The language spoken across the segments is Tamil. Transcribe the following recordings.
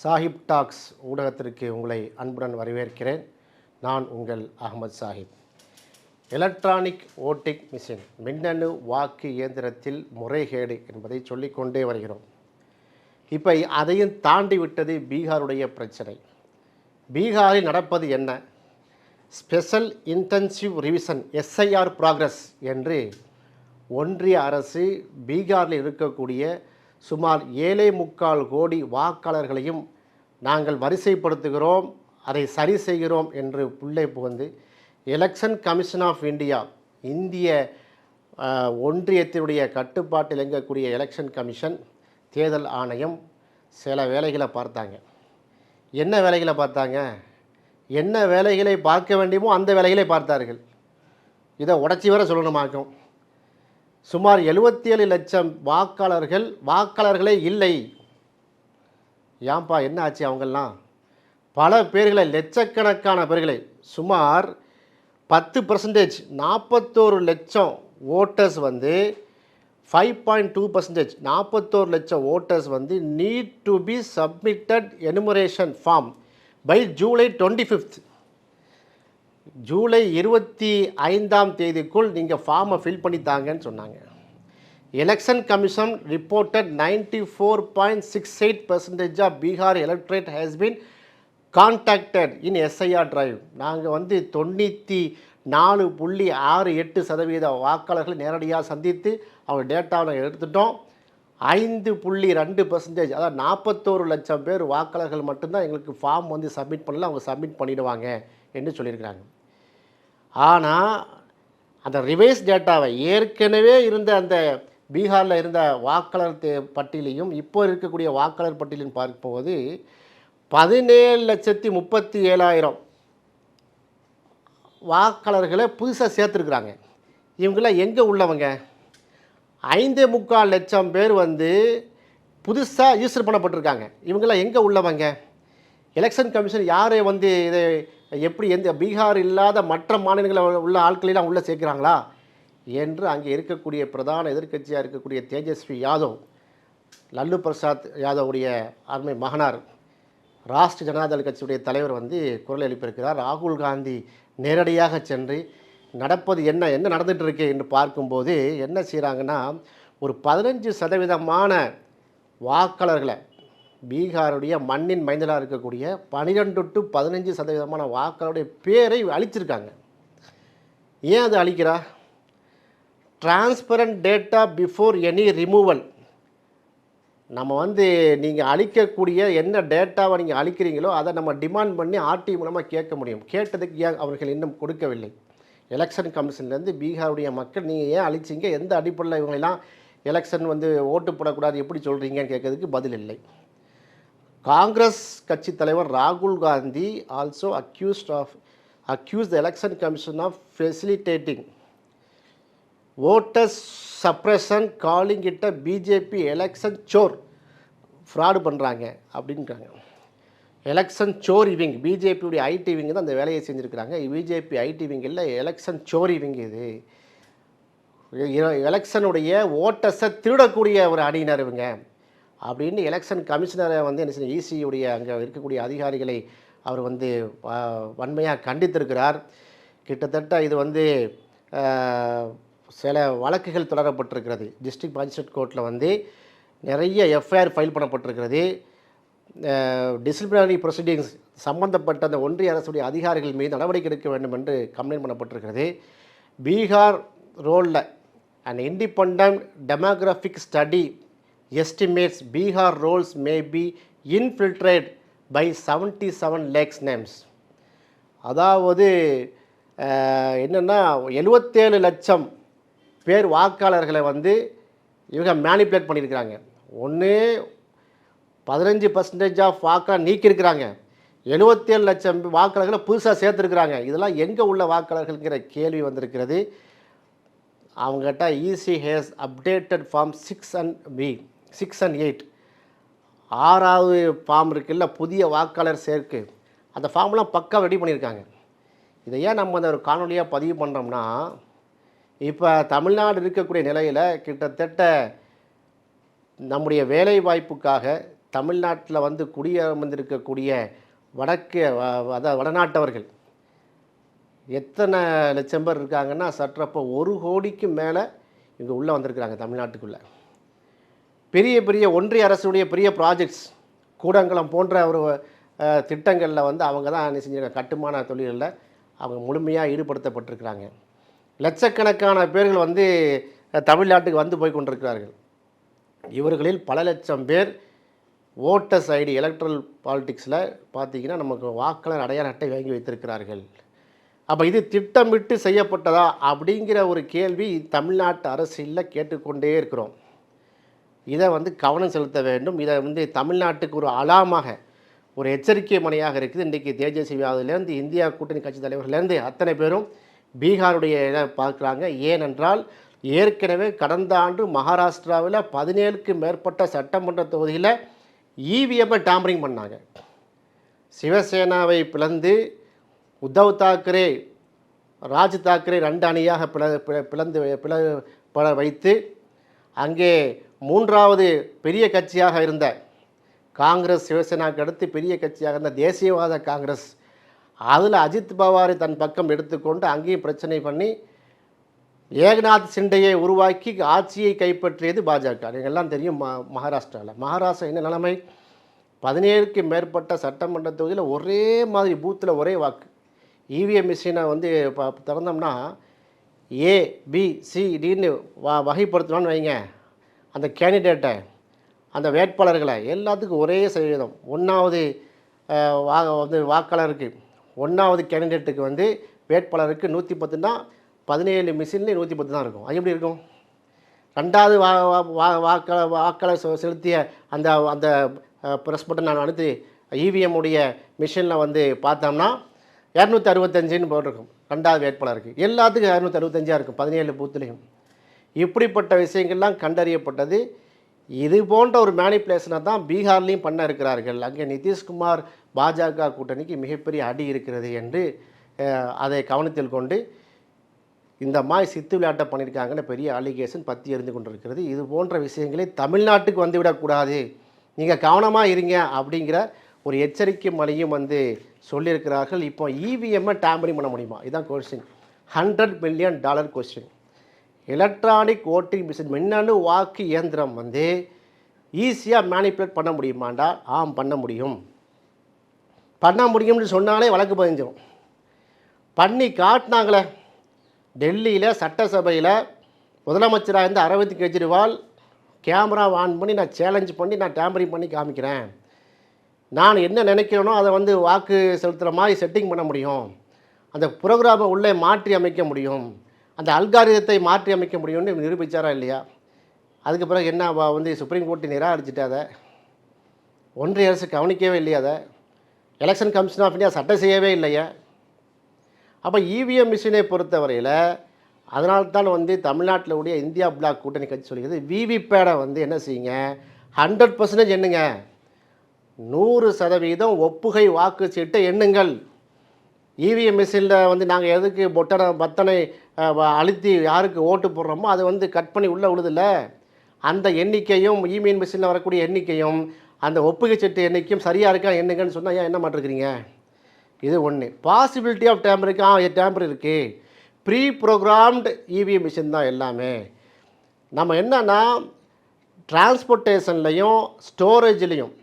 சாஹிப் டாக்ஸ் ஊடகத்திற்கு உங்களை அன்புடன் வரவேற்கிறேன். நான் உங்கள் Ahmed Sahib. Electronic voting machine, மின்னணு வாக்கு இயந்திரத்தில் முறைகேடு என்பதை சொல்லிக்கொண்டே வருகிறோம். இப்போ அதையும் தாண்டி விட்டது பீகாருடைய பிரச்சனை. பீகாரில் நடப்பது என்ன? Special intensive revision SIR progress என்று ஒன்றிய அரசு பீகாரில் இருக்கக்கூடிய சுமார் 7.25 கோடி வாக்காளர்களையும் நாங்கள் வரிசைப்படுத்துகிறோம், அதை சரி செய்கிறோம் என்று உள்ளே புகுந்து எலெக்ஷன் கமிஷன் ஆஃப் இந்தியா, இந்திய ஒன்றியத்தினுடைய கட்டுப்பாட்டில் இயங்கக்கூடிய எலெக்ஷன் கமிஷன், தேர்தல் ஆணையம் சில வேலைகளை பார்த்தாங்க. என்ன வேலைகளை பார்த்தாங்க? என்ன வேலைகளை பார்க்க வேண்டியமோ அந்த வேலைகளை பார்த்தார்கள். இதை உடச்சி வர சொல்லணுமாக்கும். சுமார் 77 லட்சம் வாக்காளர்களே இல்லை. ஏன்பா என்ன ஆச்சு? அவங்கெல்லாம் பல பேர்களை, லட்சக்கணக்கான பேர்களை, சுமார் 10%, 41 லட்சம் ஓட்டர்ஸ் 5.2%, 41 லட்சம் voters need to be submitted enumeration form by July 25. July 25ஆம் தேதிக்குள் நீங்கள் ஃபார்மை ஃபில் பண்ணித்தாங்கன்னு சொன்னாங்க. Election commission reported 94.68% of Bihar electorate has been contacted in SIR drive. நாங்கள் 94.68% வாக்காளர்களை நேரடியாக சந்தித்து அவங்க டேட்டாவை எடுத்துட்டோம். 5.2%, அதாவது 41 லட்சம் பேர் வாக்காளர்கள் மட்டும்தான் எங்களுக்கு ஃபார்ம் சப்மிட் பண்ணல, அவங்க சப்மிட் பண்ணிடுவாங்க என்று சொல்லியிருக்கிறாங்க. ஆனால் அந்த ரிவைஸ் டேட்டாவை, ஏற்கனவே இருந்த அந்த பீகாரில் இருந்த வாக்காளர் பட்டியலையும் இப்போ இருக்கக்கூடிய வாக்காளர் பட்டியலையும் பார்க்கும்போது 17,37,000 வாக்காளர்களை புதுசாக சேர்த்துருக்குறாங்க. இவங்களாம் எங்கே உள்ளவங்க? 5.25 லட்சம் பேர் புதுசாக ரிஜிஸ்டர் பண்ணப்பட்டிருக்காங்க. இவங்களாம் எங்கே உள்ளவங்க? எலெக்ஷன் கமிஷன் யாரை இதை எப்படி எந்த பீகார் இல்லாத மற்ற மாநிலங்களில் உள்ள ஆட்களெல்லாம் உள்ளே சேர்க்குறாங்களா என்று அங்கே இருக்கக்கூடிய பிரதான எதிர்க்கட்சியாக இருக்கக்கூடிய தேஜஸ்வி யாதவ், லல்லு பிரசாத் யாதவுடைய அருமை மகனார், ராஷ்டிரிய ஜனதாதள் கட்சியுடைய தலைவர் குரல் எழுப்பியிருக்கிறார். ராகுல் காந்தி நேரடியாக சென்று நடப்பது என்ன நடந்துகிட்டு இருக்கு என்று பார்க்கும்போது என்ன செய்கிறாங்கன்னா, ஒரு 15% வாக்காளர்களை, பீகாருடைய மண்ணின் மைந்தலாக இருக்கக்கூடிய 12 to 15% வாக்காளருடைய பேரை அழிச்சிருக்காங்க. ஏன் அது அழிக்கிறா? Transparent data before any removal. நம்ம நீங்கள் அழிக்கக்கூடிய என்ன டேட்டாவை நீங்கள் அழிக்கிறீங்களோ அதை நம்ம டிமாண்ட் பண்ணி ஆர்டி மூலமாக கேட்க முடியும். கேட்டதுக்கு ஏன் அவர்கள் இன்னும் கொடுக்கவில்லை? எலெக்ஷன் கமிஷன்லேருந்து பீகாருடைய மக்கள் நீங்கள் ஏன் அழிச்சிங்க, எந்த அடிப்படையில் இவங்களெல்லாம் எலெக்ஷன் ஓட்டு போடக்கூடாது எப்படி சொல்கிறீங்கன்னு கேட்கறதுக்கு பதில் இல்லை. காங்கிரஸ் கட்சி தலைவர் ராகுல் Gandhi also accuse the election commission of facilitating voters suppression, calling it BJP election chor, fraud பண்ணுறாங்க அப்படின்றாங்க. எலெக்ஷன் சோரி விங், பிஜேபியுடைய ஐடி விங் தான் அந்த வேலையை செஞ்சுருக்கிறாங்க. பிஜேபி ஐடி விங் இல்லை, எலெக்ஷன் சோரி விங். இது எலெக்ஷனுடைய ஓட்டர்ஸை திருடக்கூடிய ஒரு அணியினர் இவங்க அப்படின்னு எலெக்ஷன் கமிஷனரை என்ன செய்ய, இசியுடைய அங்கே இருக்கக்கூடிய அதிகாரிகளை அவர் வன்மையாக கண்டித்திருக்கிறார். கிட்டத்தட்ட இது சில வழக்குகள் தொடரப்பட்டிருக்கிறது. டிஸ்ட்ரிக்ட் மேஜிஸ்ட்ரேட் கோர்ட்டில் நிறைய எஃப்ஐஆர் ஃபைல் பண்ணப்பட்டிருக்கிறது. டிசிப்ளினரி ப்ரொசீடிங்ஸ் சம்பந்தப்பட்ட அந்த ஒன்றிய அரசுடைய அதிகாரிகள் மீது நடவடிக்கை எடுக்க வேண்டும் என்று கம்ப்ளைண்ட் பண்ணப்பட்டிருக்கிறது. பீகார் ரோலில் and independent demographic study estimates Bihar rolls may be infiltrated by 77 lakhs names. அதாவது என்னென்னா 77 லட்சம் பேர் வாக்காளர்களை இவங்க மேனிப்புலேட் பண்ணியிருக்கிறாங்க. ஒன்று 15% ஆஃப் வாக்காளர் நீக்கியிருக்கிறாங்க, 77 லட்சம் வாக்காளர்களை புதுசாக சேர்த்துருக்குறாங்க. இதெல்லாம் எங்கே உள்ள வாக்காளர்கள்ங்கிற கேள்வி வந்திருக்கிறது. அவங்ககிட்ட EC has updated form 6 and 8, 6வது ஃபார்ம் இருக்குல்ல, புதிய வாக்காளர் சேர்க்கு, அந்த ஃபார்ம்லாம் பக்கா ரெடி பண்ணியிருக்காங்க. இதை ஏன் நம்ம ஒரு காணொலியாக பதிவு பண்ணுறோம்னா, இப்போ தமிழ்நாடு இருக்கக்கூடிய நிலையில் கிட்டத்தட்ட நம்முடைய வேலை வாய்ப்புக்காக தமிழ்நாட்டில் வந்து குடியமர்ந்திருக்கக்கூடிய வடக்கு அதாவது வடநாட்டவர்கள் எத்தனை லட்சம் பேர் இருக்காங்கன்னா சற்றப்போ 1 கோடிக்கு மேலே இங்கே உள்ளே வந்திருக்கிறாங்க தமிழ்நாட்டுக்குள்ளே. பெரிய பெரிய ஒன்றிய அரசுடைய பெரிய ப்ராஜெக்ட்ஸ் கூடங்குளம் போன்ற ஒரு திட்டங்களில் வந்து அவங்க தான் என்ன செஞ்சிருக்காங்க, கட்டுமான தொழில்களில் அவங்க முழுமையாக ஈடுபடுத்தப்பட்டிருக்கிறாங்க. லட்சக்கணக்கான பேர்கள் வந்து தமிழ்நாட்டுக்கு வந்து போய் கொண்டிருக்கிறார்கள். இவர்களில் பல லட்சம் பேர் ஓட்டர்ஸ் ஐடி எலக்ட்ரல் பாலிட்டிக்ஸில் பார்த்திங்கன்னா நமக்கு வாக்காளர் அடையாள அட்டை வாங்கி வைத்திருக்கிறார்கள். அப்போ இது திட்டமிட்டு செய்யப்பட்டதா அப்படிங்கிற ஒரு கேள்வி தமிழ்நாட்டு அரசியலில் கேட்டுக்கொண்டே இருக்கிறோம். இதை வந்து கவனம் செலுத்த வேண்டும். இதை வந்து தமிழ்நாட்டுக்கு ஒரு அலாமாக ஒரு எச்சரிக்கை மணியாக இருக்குது. இன்றைக்கி தேஜஸ்வியாவிலேருந்து இந்தியா கூட்டணி கட்சி தலைவர்களேருந்து அத்தனை பேரும் பீகாருடைய இதை பார்க்குறாங்க. ஏனென்றால் ஏற்கனவே கடந்த ஆண்டு மகாராஷ்டிராவில் 17க்கு மேற்பட்ட சட்டமன்ற தொகுதியில் இவிஎம்மை டாம்பரிங் பண்ணாங்க. சிவசேனாவை பிளந்து உத்தவ் தாக்கரே ராஜ் தாக்கரே 2 அணியாக பிளந்து வைத்து அங்கே 3வது பெரிய கட்சியாக இருந்த காங்கிரஸ் சிவசேனாவுக்கு அடுத்து பெரிய கட்சியாக இருந்த தேசியவாத காங்கிரஸ் அதில் அஜித் பவாரை தன் பக்கம் எடுத்துக்கொண்டு அங்கேயும் பிரச்சனை பண்ணி ஏக்நாத் சிண்டையை உருவாக்கி ஆட்சியை கைப்பற்றியது பாஜக. எல்லாம் தெரியும். மகாராஷ்டிரா என்ன நிலைமை, 17க்கு மேற்பட்ட சட்டமன்ற தொகுதியில் ஒரே மாதிரி பூத்தில் ஒரே வாக்கு. இவிஎம் மிஷினை வந்து திறந்தோம்னா ABCDன்னு வகைப்படுத்தணும்னு வைங்க. அந்த கேண்டிடேட்டை அந்த வேட்பாளர்களை எல்லாத்துக்கும் ஒரே சதவீதம். 1வது வந்து வாக்காளருக்கு 1வது கேண்டிடேட்டுக்கு வந்து வேட்பாளருக்கு 110ன்னா 17 மிஷின்லேயும் 110 தான் இருக்கும். அது எப்படி இருக்கும்? 2வது வாக்காளர் செலுத்திய அந்த அந்த ப்ரெஸ் பட்டன் நான் அடுத்து இவிஎம் உடைய மிஷினில் வந்து பார்த்தோம்னா 265ன்னு போட்டிருக்கும் 2வது வேட்பாளருக்கு. எல்லாத்துக்கும் 265 இருக்கும் 17 பூத்துலேயும். இப்படிப்பட்ட விஷயங்கள்லாம் கண்டறியப்பட்டது. இது போன்ற ஒரு மேனிப்புலேஷனை தான் பீகார்லேயும் பண்ண இருக்கிறார்கள். அங்கே நிதிஷ்குமார் பாஜக கூட்டணிக்கு மிகப்பெரிய அடி இருக்கிறது என்று அதை கவனத்தில் கொண்டு இந்த மாதிரி சித்து விளையாட்டை பண்ணியிருக்காங்கன்னு பெரிய அலிகேஷன் பற்றி எறிந்து கொண்டிருக்கிறது. இது போன்ற விஷயங்களை தமிழ்நாட்டுக்கு வந்துவிடக்கூடாது, நீங்கள் கவனமாக இருங்க அப்படிங்கிற ஒரு எச்சரிக்கை மணியும் வந்து சொல்லியிருக்கிறார்கள். இப்போ இவிஎம்மை டேம்பரிங் பண்ண முடியுமா? இதுதான் question. $100 million question. Electronic voting machine மின்னணு வாக்கு இயந்திரம் வந்து ஈஸியாக மேனிப்புலேட் பண்ண முடியுமாண்டா? பண்ண முடியும். பண்ண முடியும்னு சொன்னாலே வழக்கு பதிஞ்சிடும். பண்ணி காட்டினாங்களே. டெல்லியில் சட்டசபையில் முதலமைச்சராக இருந்த அரவிந்த் கெஜ்ரிவால் கேமரா ஆன் பண்ணி நான் சேலஞ்ச் பண்ணி நான் டேம்பரிங் பண்ணி காமிக்கிறேன், நான் என்ன நினைக்கிறேனோ அதை வந்து வாக்கு செலுத்துகிற மாதிரி செட்டிங் பண்ண முடியும், அந்த ப்ரோக்ராமை உள்ளே மாற்றி அமைக்க முடியும், அந்த அல்காரிதத்தை மாற்றி அமைக்க முடியும்னு நிரூபித்தாரா இல்லையா? அதுக்கு பிறகு என்ன வந்து சுப்ரீம் கோர்ட்டு நிராகரிச்சுட்டு ஒன்றிய அரசு கவனிக்கவே இல்லையா? அதை எலெக்ஷன் கமிஷன் ஆஃப் இந்தியா சட்டம் செய்யவே இல்லையா? அப்போ இவிஎம் மிஷினை பொறுத்தவரையில் அதனால்தான் வந்து தமிழ்நாட்டில் உடைய இந்தியா பிளாக் கூட்டணி கட்சி சொல்லிக்கிறது விவிபேடை வந்து என்ன செய்யுங்க, 100% எண்ணுங்க, 100% ஒப்புகை வாக்கு சீட்டை எண்ணுங்கள். இவிஎம் மிஷினில் வந்து நாங்கள் எதுக்கு பத்தனை அழுத்தி யாருக்கு ஓட்டு போடுறோமோ அதை வந்து கட் பண்ணி உள்ளே விழுதில்ல, அந்த எண்ணிக்கையும் இவிஎம் மிஷினில் வரக்கூடிய எண்ணிக்கையும் அந்த ஒப்புகை சீட்டு எண்ணிக்கையும் சரியாக இருக்கா எண்ணுங்கன்னு சொன்னால் ஏன் என்ன மாட்டிருக்கிறீங்க? இது ஒன்று. பாசிபிலிட்டி ஆஃப் டேம்பருக்கு டேம்பர் இருக்குது. ப்ரீ ப்ரோக்ராம்டு இவிஎம் மிஷின் தான் எல்லாமே. நம்ம என்னென்னா டிரான்ஸ்போர்ட்டேஷன்லையும் ஸ்டோரேஜ்லேயும்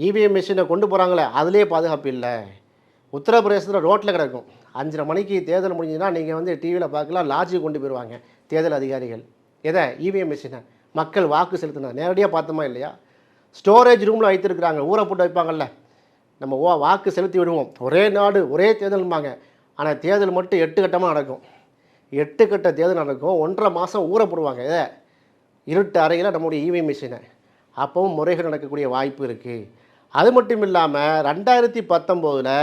இவிஎம் மிஷினை கொண்டு போகிறாங்களே அதுலேயே பாதுகாப்பு இல்லை. உத்தரப்பிரதேசத்தில் ரோட்டில் கிடக்கும். 5:30 மணிக்கு தேர்தல் முடிஞ்சுன்னா நீங்கள் வந்து டிவியில் பார்க்கலாம், லாட்ஜுக்கு கொண்டு போயிடுவாங்க தேர்தல் அதிகாரிகள். எதை? இவிஎம் மிஷினை. மக்கள் வாக்கு செலுத்தினா நேரடியாக பார்த்தோமா இல்லையா? ஸ்டோரேஜ் ரூமில் வைத்திருக்கிறாங்க. ஊரை போட்டு வைப்பாங்கள்ல, நம்ம வாக்கு செலுத்தி விடுவோம். ஒரே நாடு ஒரே தேர்தல்பாங்க. ஆனால் தேர்தல் மட்டும் 8 கட்டமாக நடக்கும். 8 கட்ட தேர்தல் நடக்கும். 1.5 மாதம் ஊற போடுவாங்க. இதை இருட்டு அறையில் நம்முடைய இவிஎம் மிஷினை. அப்பவும் முறைகள் நடக்கக்கூடிய வாய்ப்பு இருக்குது. அது மட்டும் இல்லாமல் 2019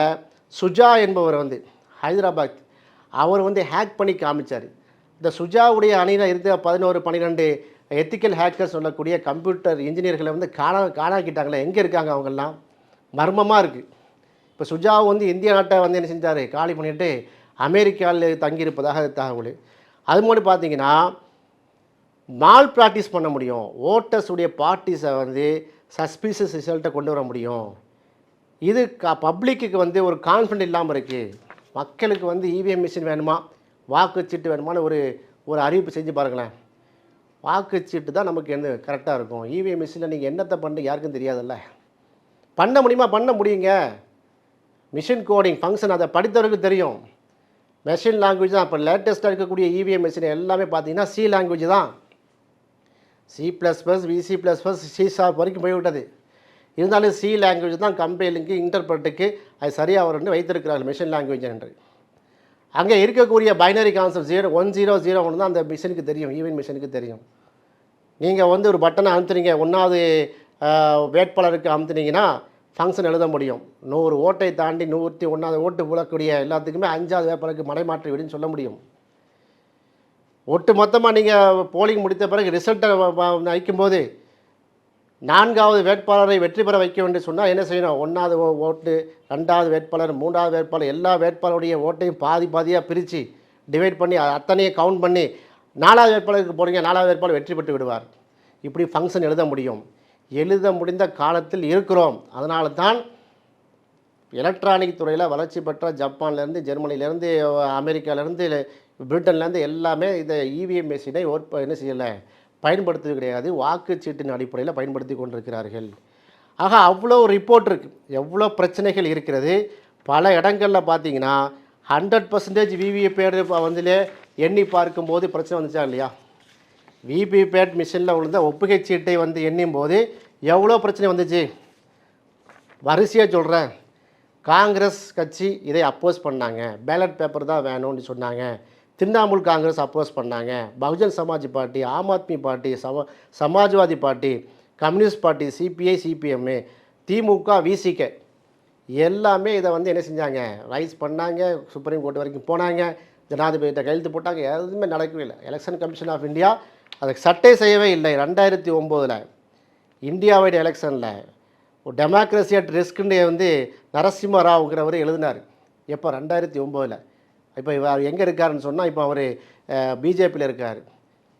சுஜா என்பவர் வந்து ஹைதராபாத் அவர் வந்து ஹேக் பண்ணி காமிச்சார். இந்த சுஜாவுடைய அணியில் இருந்த 11-12 எத்திக்கல் ஹேக்கர் சொல்லக்கூடிய கம்ப்யூட்டர் இன்ஜினியர்களை வந்து காணாக்கிட்டாங்களே. எங்கே இருக்காங்க அவங்கெல்லாம்? மர்மமாக இருக்குது. இப்போ சுஜாவை வந்து இந்திய நாட்டை வந்து என்ன செஞ்சார், காலி பண்ணிவிட்டு அமெரிக்காவில் தங்கியிருப்பதாக தகவல். அது மாதிரி பார்த்தீங்கன்னா மால் ப்ராக்டிஸ் பண்ண முடியும். ஓட்டர்ஸுடைய பார்ட்டிஸை வந்து சஸ்பீஷியஸ் ரிசல்ட்டை கொண்டு வர முடியும். இது பப்ளிக்கு வந்து ஒரு கான்ஃபிடென்ட் இல்லாமல் இருக்குது. மக்களுக்கு வந்து இவிஎம் மிஷின் வேணுமா, வாக்குச்சீட்டு வேணுமான்னு ஒரு ஒரு அறிவிப்பு செஞ்சு பாருங்களேன். வாக்குச்சீட்டு தான் நமக்கு என்ன கரெக்டாக இருக்கும். இவிஎம் மிஷினில் நீங்கள் என்னத்தை பண்ணி யாருக்கும் தெரியாதுல்ல. பண்ண முடியுமா? பண்ண முடியுங்க. மிஷின் கோடிங் ஃபங்க்ஷன் அதை படித்தவருக்கு தெரியும். மெஷின் லாங்குவேஜ் தான். இப்போ லேட்டஸ்ட்டாக இருக்கக்கூடிய இவிஎம் மிஷின் எல்லாமே பார்த்தீங்கன்னா சி லாங்குவேஜ் தான். C++, VC++, C# வரைக்கும் போய்விட்டது. இருந்தாலும் சி லாங்குவேஜ் தான் கம்பைலிங்கு, இன்டர்பிரட்டுக்கு அது சரியாக வரும்னு வைத்திருக்கிறார்கள் மிஷின் லாங்குவேஜ் என்று. அங்கே இருக்கக்கூடிய பைனரி கான்செப்ட் 1001 தான் அந்த மிஷினுக்கு தெரியும், ஈவென்ட் மிஷினுக்கு தெரியும். நீங்கள் வந்து ஒரு பட்டனை அமுத்துனீங்க, 1வது வேட்பாளருக்கு அமுத்துனீங்கன்னா ஃபங்க்ஷன் எழுத முடியும். 100 ஓட்டை தாண்டி 101வது ஓட்டு போடக்கூடிய எல்லாத்துக்குமே 5வது வேட்பாளருக்கு மடைமாற்றி விடுன்னு சொல்ல முடியும். ஒட்டு மொத்தமாக நீங்கள் போலிங் முடித்த பிறகு ரிசல்ட்டை வைக்கும்போது 4வது வேட்பாளரை வெற்றி பெற வைக்க வேண்டும் சொன்னால் என்ன செய்யணும்? 1வது ஓட்டு, 2வது வேட்பாளர், 3வது வேட்பாளர், எல்லா வேட்பாளருடைய ஓட்டையும் பாதியாக பிரித்து டிவைட் பண்ணி அத்தனையை கவுண்ட் பண்ணி 4வது வேட்பாளருக்கு போடுங்க, 4வது வேட்பாளர் வெற்றி பெற்று விடுவார். இப்படி ஃபங்க்ஷன் எழுத முடியும். எழுத முடிந்த காலத்தில் இருக்கிறோம். அதனால தான் எலக்ட்ரானிக் துறையில் வளர்ச்சி பெற்ற ஜப்பான்லேருந்து, ஜெர்மனிலேருந்து, அமெரிக்காவிலேருந்து, பிரிட்டன்லேருந்து எல்லாமே இந்த இவிஎம் மிஷினை என்ன செய்யலை, பயன்படுத்துவது கிடையாது. வாக்குச்சீட்டின் அடிப்படையில் பயன்படுத்தி கொண்டிருக்கிறார்கள். ஆக அவ்வளோ ரிப்போர்ட் இருக்குது, எவ்வளோ பிரச்சனைகள் இருக்கிறது. பல இடங்களில் பார்த்தீங்கன்னா 100% விவிபேட் வந்து எண்ணி பார்க்கும்போது பிரச்சனை வந்துச்சா இல்லையா? விவிபேட் மிஷினில் விழுந்த ஒப்புகை சீட்டை வந்து எண்ணும் போது எவ்வளோ பிரச்சனை வந்துச்சு வரிசையாக சொல்கிறேன். காங்கிரஸ் கட்சி இதை அப்போஸ் பண்ணாங்க, பேலட் பேப்பர் தான் வேணும்னு சொன்னாங்க. திரிணாமுல் காங்கிரஸ் அப்போஸ் பண்ணாங்க. Bahujan Samaj party, Aam Aadmi party, Samajwadi party, communist party, CPI, CPM, திமுக, விசிகே எல்லாமே இதை வந்து என்ன செஞ்சாங்க, ரைஸ் பண்ணாங்க. சுப்ரீம் கோர்ட் வரைக்கும் போனாங்க, ஜனாதிபதியிட்ட கையெழுத்து போட்டாங்க. எதுவுமே நடக்கவே இல்லை. எலெக்ஷன் கமிஷன் ஆஃப் இந்தியா அதுக்கு சட்டை செய்யவே இல்லை. 2009 இந்தியாவோட எலெக்ஷனில் ஒரு டெமோக்ரஸி அட் ரிஸ்க்குன்னு வந்து நரசிம்ம ராவ்ங்கிறவர் எழுதினார். எப்போ? 2009. இப்போ இவர் எங்கே இருக்காருன்னு சொன்னால் இப்போ அவர் பிஜேபியில் இருக்கார்.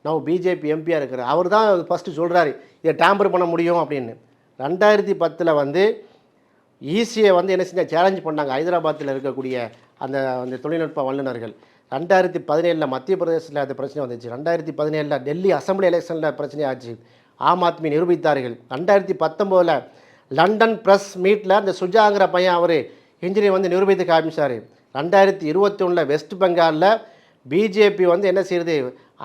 நான் பிஜேபி எம்பியாக இருக்கிறார். அவர் தான் ஃபஸ்ட்டு சொல்கிறாரு இதை டேம்பர் பண்ண முடியும் அப்படின்னு. 2010 வந்து ஈஸியை வந்து என்ன செஞ்சால் சேலஞ்ச் பண்ணாங்க ஹைதராபாத்தில் இருக்கக்கூடிய அந்த தொழில்நுட்ப வல்லுநர்கள். 2017 மத்திய பிரதேசத்தில் அந்த பிரச்சனை வந்துச்சு. 2017 டெல்லி அசம்பிளி எலெக்ஷனில் பிரச்சனை ஆச்சு. ஆம் ஆத்மி நிரூபித்தார்கள். 2019 லண்டன் ப்ரெஸ் மீட்டில் அந்த சுஜாங்கிற பையன் அவர் இன்ஜினியர் வந்து நிரூபித்து காமிச்சார். 2021 வெஸ்ட் பெங்காலில் பிஜேபி வந்து என்ன செய்யுது,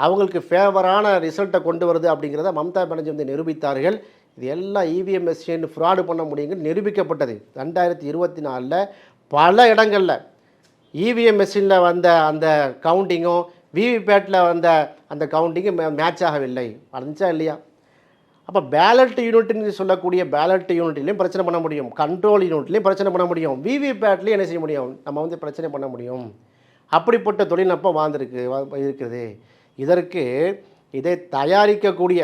அவங்களுக்கு ஃபேவரான ரிசல்ட்டை கொண்டு வருது அப்படிங்கிறத மம்தா பானர்ஜி வந்து நிரூபித்தார்கள். இது எல்லாம் இவிஎம் மிஷின் ஃப்ராடு பண்ண முடியுங்கன்னு நிரூபிக்கப்பட்டது. 2024 பல இடங்களில் இவிஎம் மிஷினில் வந்த அந்த கவுண்டிங்கும் விவிபேட்டில் வந்த அந்த கவுண்டிங்கும் மேட்ச் ஆகவில்லை. வந்துச்சா இல்லையா? அப்போ பேலட் யூனிட்னு சொல்லக்கூடிய பேலட் யூனிட்லேயும் பிரச்சனை பண்ண முடியும், கண்ட்ரோல் யூனிட்லேயும் பிரச்சனை பண்ண முடியும், விவிபேட்லேயும் என்ன செய்ய முடியும், நம்ம வந்து பிரச்சனை பண்ண முடியும். அப்படிப்பட்ட தொழில்நுட்பம் இருக்குது. இதற்கு இதை தயாரிக்கக்கூடிய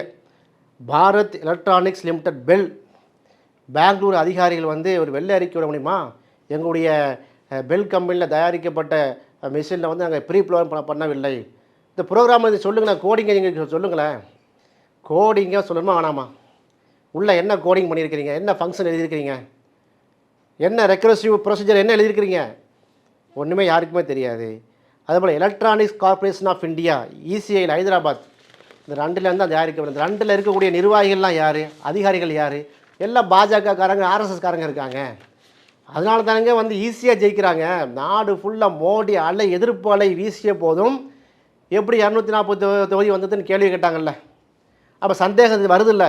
Bharat electronics limited BEL Bangalore அதிகாரிகள் வந்து ஒரு வெள்ளை அறிக்கை விட முடியுமா? எங்களுடைய பெல் கம்பெனியில் தயாரிக்கப்பட்ட மிஷினில் வந்து நாங்கள் ப்ரீ ப்ரோக்ராம் பண்ணவில்லை. இந்த ப்ரோக்ராம் இது சொல்லுங்களேன், கோடிங்கை நீங்கள் சொல்லுங்களேன். கோடிங்காக சொல்லணுமா வேணாமா? உள்ளே என்ன கோடிங் பண்ணியிருக்கிறீங்க, என்ன ஃபங்க்ஷன் எழுதியிருக்கிறீங்க, என்ன ரெக்கரசிவ் ப்ரொசீஜர் என்ன எழுதியிருக்கிறீங்க, ஒன்றுமே யாருக்குமே தெரியாது. அதேபோல் எலக்ட்ரானிக்ஸ் கார்பரேஷன் ஆஃப் இந்தியா, இசிஐயில் ஹைதராபாத், இந்த 2லேருந்து தான் தயாரிக்கப்படும். இந்த 2ல் இருக்கக்கூடிய நிர்வாகிகள்லாம் யார், அதிகாரிகள் யார், எல்லாம் பாஜகக்காரங்க, ஆர்எஸ்எஸ்காரங்க இருக்காங்க. அதனால தானங்க வந்து ஈஸியாக ஜெயிக்கிறாங்க. நாடு ஃபுல்லாக மோடி அலை, எதிர்ப்பு அலை வீசிய போதும் எப்படி 240 தொகுதி வந்ததுன்னு கேள்வி கேட்டாங்கல்ல. அப்போ சந்தேகம் வருதில்ல.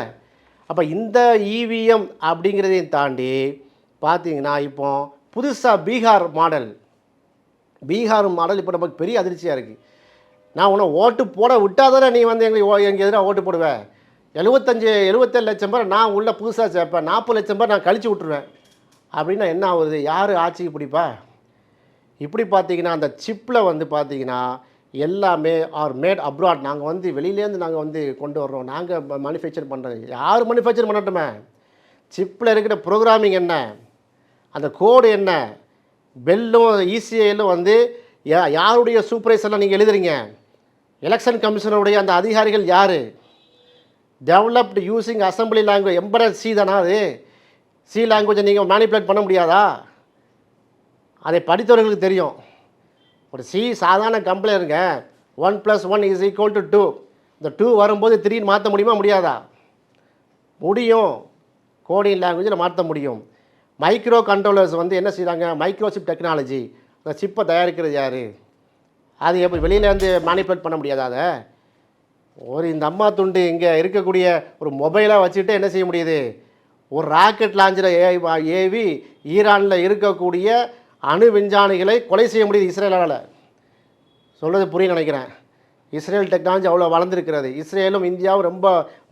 அப்போ இந்த இவிஎம் அப்படிங்கிறதையும் தாண்டி பார்த்தீங்கன்னா இப்போ புதுசாக பீகார் மாடல் இப்போ நமக்கு பெரிய அதிர்ச்சியாக இருக்குது. நான் உன்னை ஓட்டு போட விட்டால் தானே நீ வந்து எங்கள் எதிராக ஓட்டு போடுவேன். 77 லட்சம் பேர் நான் உள்ள புதுசாக சேர்ப்பேன், 40 லட்சம் பேர் நான் கழிச்சு விட்ருவேன் அப்படின்னா என்ன ஆகுது? யார் ஆட்சிக்கு பிடிப்பா? இப்படி பார்த்தீங்கன்னா அந்த சிப்பில் வந்து பார்த்தீங்கன்னா எல்லாமே ஆர் மேட் அப்ராட். நாங்கள் வந்து வெளியிலேருந்து நாங்கள் வந்து கொண்டு வர்றோம், நாங்கள் மேனுஃபேக்சர் பண்ணுறோம். யார் மேனுஃபேக்சர் பண்ணட்டுமே, சிப்பில் இருக்கிற ப்ரோக்ராமிங் என்ன, அந்த கோடு என்ன, பெல்லும் இசிஐலும் வந்து யாருடைய சூப்பர்வைசர்லாம் நீங்கள் எழுதுறீங்க, எலெக்ஷன் கமிஷனுடைய அந்த அதிகாரிகள் யார், developed using assembly language. Emperor C தானா அது? சி லாங்குவேஜை நீங்கள் மேனிப்புலேட் பண்ண முடியாதா? அதை படித்தவர்களுக்கு தெரியும். ஒரு சி சாதாரண கம்பெனிங்க 1 + 1 = 2. இந்த 2 வரும்போது 3 மாற்ற முடியுமா முடியாதா? முடியும். கோடிங் லாங்குவேஜில் மாற்ற முடியும். மைக்ரோ கண்ட்ரோலர்ஸ் வந்து என்ன செய்கிறாங்க? Microchip technology. அந்த சிப்பை தயாரிக்கிறது யார்? அது எப்படி வெளியிலேருந்து மேனிப்புலேட் பண்ண முடியாதா? அதை இந்த அம்மா துண்டு இங்கே இருக்கக்கூடிய ஒரு மொபைலாக வச்சுட்டு என்ன செய்ய முடியுது? ஒரு ராக்கெட் லாஞ்சரை ஏவி ஈரானில் இருக்கக்கூடிய அணு விஞ்ஞானிகளை கொலை செய்ய முடியுது இஸ்ரேலால். சொல்கிறது புரிய நினைக்கிறேன். இஸ்ரேல் டெக்னாலஜி அவ்வளோ வளர்ந்துருக்கிறது. இஸ்ரேலும் இந்தியாவும் ரொம்ப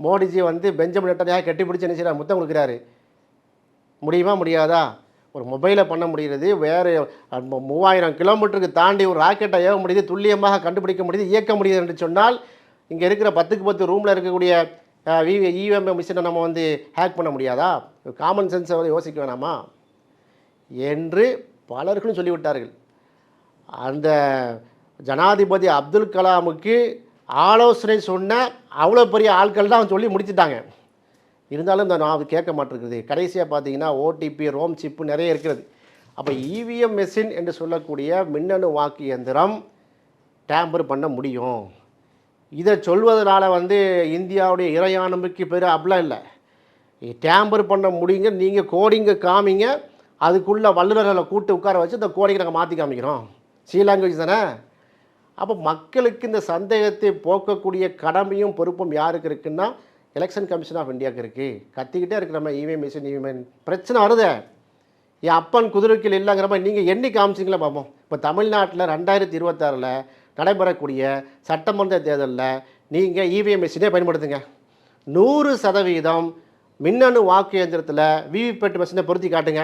மோடிஜி வந்து பெஞ்சமின் நெட்டன்யாஹு கட்டிப்பிடிச்சு என்ன செய்கிறார்? முத்தம் கொடுக்குறாரு. முடியுமா முடியாதா? ஒரு மொபைலை பண்ண முடிகிறது, வேறு 3000 கிலோமீட்டருக்கு தாண்டி ஒரு ராக்கெட்டை ஏவ முடியுது, துல்லியமாக கண்டுபிடிக்க முடியுது, இயக்க முடியுது என்று சொன்னால் இங்கே இருக்கிற 10க்கு 10 ரூமில் இருக்கக்கூடிய இவிஎம் மிஷினை நம்ம வந்து ஹேக் பண்ண முடியாதா? காமன் சென்ஸை வந்து யோசிக்க வேணாமா என்று பலர்களும் சொல்லிவிட்டார்கள். அந்த ஜனாதிபதி அப்துல் கலாமுக்கு ஆலோசனை சொன்ன அவ்வளோ பெரிய ஆட்கள் தான் சொல்லி முடிச்சுட்டாங்க. இருந்தாலும் இந்த நான் கேட்க மாட்டேருக்குது. கடைசியாக பார்த்தீங்கன்னா ஓடிபி, ரோம் சிப்பு நிறைய இருக்கிறது. அப்போ இவிஎம் மெஷின் என்று சொல்லக்கூடிய மின்னணு வாக்கு இயந்திரம் டேம்பர் பண்ண முடியும். இதை சொல்வதனால வந்து இந்தியாவுடைய இறையாண்மைக்கு பேர் அப்படிலாம் இல்லை. டேம்பர் பண்ண முடியுங்க, நீங்கள் கோடிங்க காமிங்க, அதுக்குள்ளே வல்லுநர்களை கூட்டு உட்கார வச்சு இந்த கோடிங்கை நாங்கள் மாற்றி காமிக்கிறோம். சி லாங்குவேஜ் தானே. அப்போ மக்களுக்கு இந்த சந்தேகத்தை போக்கக்கூடிய கடமையும் பொறுப்பும் யாருக்கு இருக்குன்னா எலெக்ஷன் கமிஷன் ஆஃப் இந்தியாவுக்கு இருக்குது. கத்திக்கிட்டே இருக்கிற இவிஎம் மிஷின் இவிஎம் பிரச்சனை வருது. என் அப்பன் குதிரைக்கில் இல்லைங்கிற மாதிரி நீங்கள் எண்ணி காமிச்சிங்களா பார்ப்போம். இப்போ தமிழ்நாட்டில் 2026 நடைபெறக்கூடிய சட்டமன்ற தேர்தலில் நீங்கள் இவிஎம் மிஷினே பயன்படுத்துங்க. 100% மின்னணு வாக்கு இயந்திரத்தில் விவிபேட் மிஷினை பொருத்தி காட்டுங்க.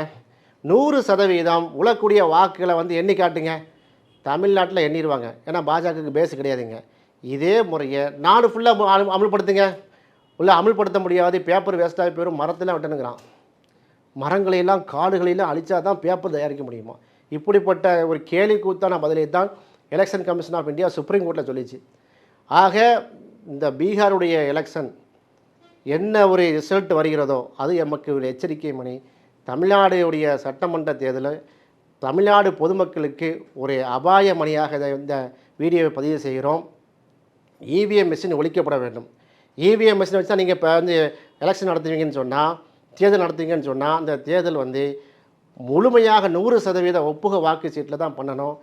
100% உழக்கூடிய வாக்குகளை வந்து எண்ணி காட்டுங்க. தமிழ்நாட்டில் எண்ணிடுவாங்க. ஏன்னா பாஜகவுக்கு பேஸ் கிடையாதுங்க. இதே முறையை நாடு ஃபுல்லாக அமல்படுத்துங்க. உள்ள அமல்படுத்த முடியாது, பேப்பர் வேஸ்ட்டாகி போயிடும், மரத்தெல்லாம் வெட்டணுங்கிறான். மரங்களையெல்லாம் காடுகளெல்லாம் அழிச்சா தான் பேப்பர் தயாரிக்க முடியுமா? இப்படிப்பட்ட ஒரு கேலி கூத்தான பதிலை தான் election commission of India supreme கோர்ட்டில் சொல்லிச்சு. ஆக இந்த பீகாருடைய எலெக்ஷன் என்ன ஒரு ரிசல்ட் வருகிறதோ அது எமக்கு ஒரு எச்சரிக்கை மணி. தமிழ்நாடுடைய சட்டமன்ற தேர்தலில் தமிழ்நாடு பொதுமக்களுக்கு ஒரு அபாய மணியாக இந்த வீடியோவை பதிவு செய்கிறோம். இவிஎம் மிஷின் ஒழிக்கப்பட வேண்டும். இவிஎம் மிஷினை வச்சு தான் நீங்கள் இப்போ வந்து எலெக்ஷன் நடத்துவீங்கன்னு சொன்னால், தேர்தல் நடத்துவீங்கன்னு சொன்னால், அந்த தேர்தல் வந்து முழுமையாக 100% ஒப்புக வாக்கு சீட்டில் தான் பண்ணணும்.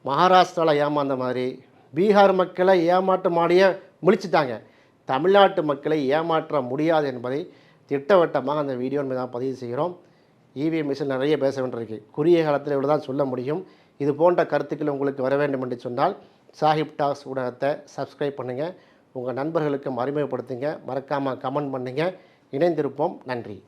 மகாராஷ்டிராவில் ஏமாந்த மாதிரி பீகார் மக்களை ஏமாற்றமாடியே முழிச்சிட்டாங்க. தமிழ்நாட்டு மக்களை ஏமாற்ற முடியாது என்பதை திட்டவட்டமாக அந்த வீடியோ தான் பதிவு செய்கிறோம். இவிஎம் மிஷின் நிறைய பேச வேண்டியிருக்கு. குறுகிய காலத்தில் இவ்வளோ தான் சொல்ல முடியும். இது போன்ற கருத்துக்கள் உங்களுக்கு வர வேண்டும் என்று சொன்னால் சாஹிப் டாக்ஸ் ஊடகத்தை சப்ஸ்கிரைப் பண்ணுங்கள். உங்கள் நண்பர்களுக்கும் அறிமுகப்படுத்துங்க. மறக்காமல் கமெண்ட் பண்ணுங்கள். இணைந்திருப்போம். நன்றி.